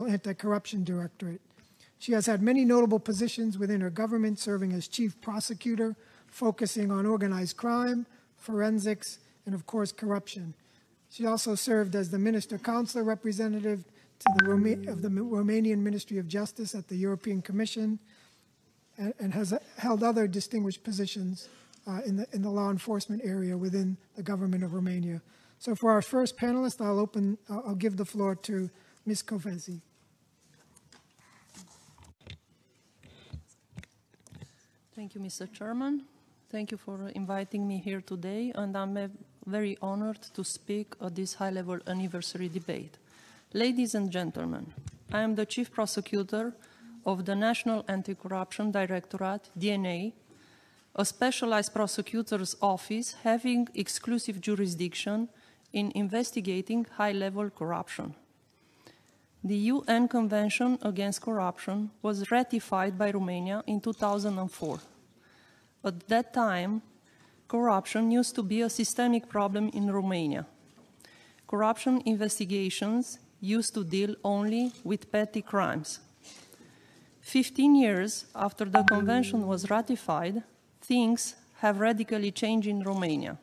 Anti-Corruption Directorate. She has had many notable positions within her government, serving as chief prosecutor, focusing on organized crime, forensics, and of course, corruption. She also served as the Minister Counselor Representative to the Romanian Ministry of Justice at the European Commission, and has held other distinguished positions in the law enforcement area within the government of Romania. So for our first panelist, I'll give the floor to Ms. Kovesi. Thank you, Mr. Chairman. Thank you for inviting me here today, and I'm very honored to speak at this high-level anniversary debate. Ladies and gentlemen, I am the Chief Prosecutor of the National Anti-Corruption Directorate, DNA, a specialized prosecutor's office having exclusive jurisdiction in investigating high-level corruption. The UN Convention Against Corruption was ratified by Romania in 2004. At that time, corruption used to be a systemic problem in Romania. Corruption investigations used to deal only with petty crimes. 15 years after the convention was ratified, things have radically changed in Romania.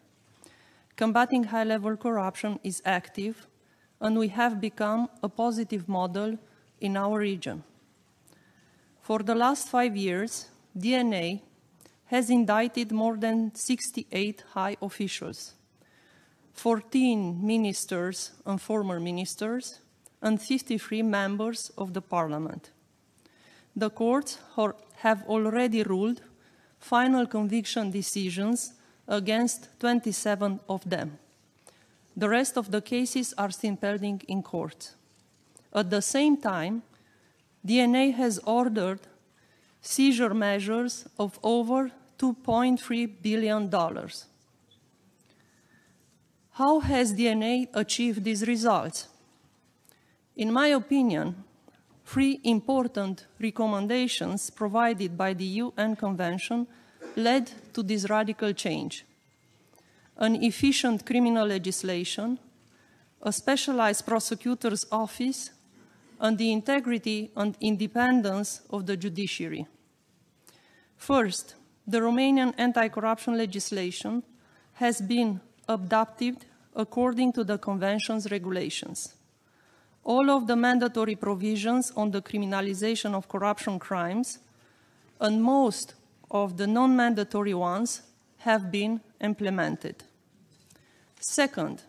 Combating high-level corruption is active, and we have become a positive model in our region. For the last 5 years, DNA has indicted more than 68 high officials, 14 ministers and former ministers, and 53 members of the parliament. The courts have already ruled final conviction decisions against 27 of them. The rest of the cases are still pending in court. At the same time, DNA has ordered seizure measures of over $2.3 billion. How has DNA achieved these results? In my opinion, 3 important recommendations provided by the UN Convention led to this radical change: an efficient criminal legislation, a specialized prosecutor's office, and the integrity and independence of the judiciary. First, the Romanian anti-corruption legislation has been adopted according to the Convention's regulations. All of the mandatory provisions on the criminalization of corruption crimes and most of the non-mandatory ones have been implemented. Second,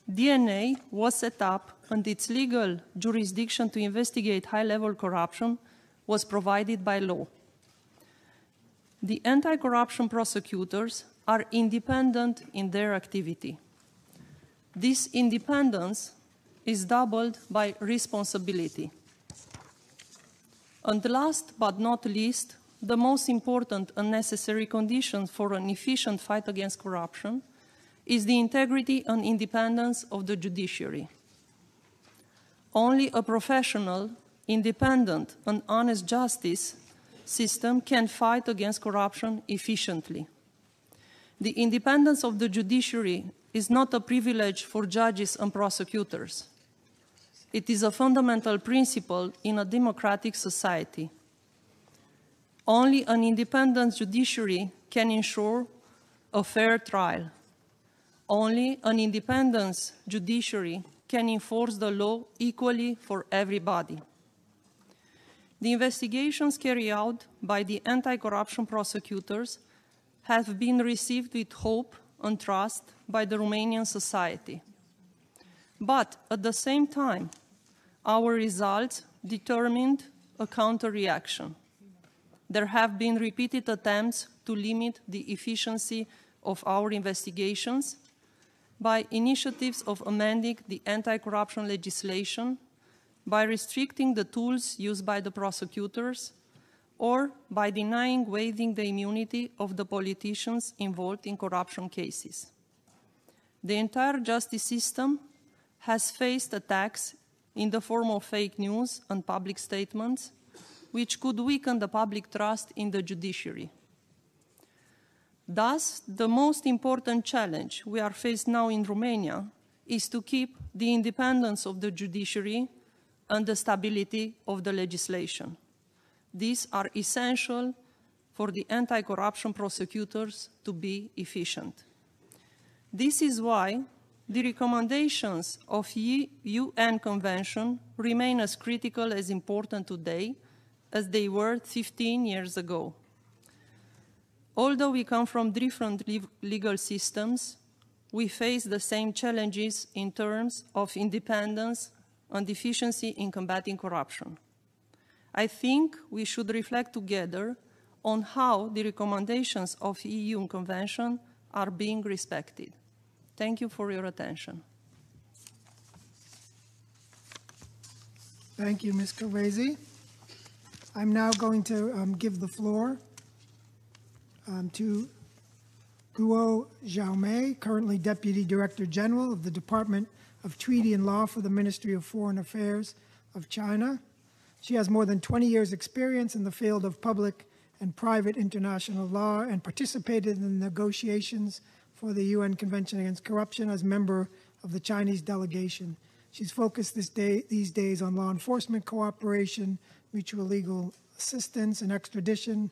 DNA was set up and its legal jurisdiction to investigate high-level corruption was provided by law. The anti-corruption prosecutors are independent in their activity. This independence is doubled by responsibility. And last but not least, the most important and necessary condition for an efficient fight against corruption is the integrity and independence of the judiciary. Only a professional, independent, and honest justice system can fight against corruption efficiently. The independence of the judiciary is not a privilege for judges and prosecutors. It is a fundamental principle in a democratic society. Only an independent judiciary can ensure a fair trial. Only an independent judiciary can enforce the law equally for everybody. The investigations carried out by the anti-corruption prosecutors have been received with hope and trust by the Romanian society. But at the same time, our results determined a counter-reaction. There have been repeated attempts to limit the efficiency of our investigations by initiatives of amending the anti-corruption legislation, by restricting the tools used by the prosecutors, or by denying waiving the immunity of the politicians involved in corruption cases. The entire justice system has faced attacks in the form of fake news and public statements, which could weaken the public trust in the judiciary. Thus, the most important challenge we are faced now in Romania is to keep the independence of the judiciary and the stability of the legislation. These are essential for the anti-corruption prosecutors to be efficient. This is why the recommendations of the UN Convention remain as critical as important today as they were 15 years ago. Although we come from different legal systems, we face the same challenges in terms of independence and efficiency in combating corruption. I think we should reflect together on how the recommendations of the EU Convention are being respected. Thank you for your attention. Thank you, Ms. Kovesi. I'm now going to give the floor to Guo Xiaomei, currently Deputy Director General of the Department of Treaty and Law for the Ministry of Foreign Affairs of China. She has more than 20 years' experience in the field of public and private international law and participated in the negotiations for the UN Convention Against Corruption as member of the Chinese delegation. She's focused these days on law enforcement cooperation, mutual legal assistance, and extradition,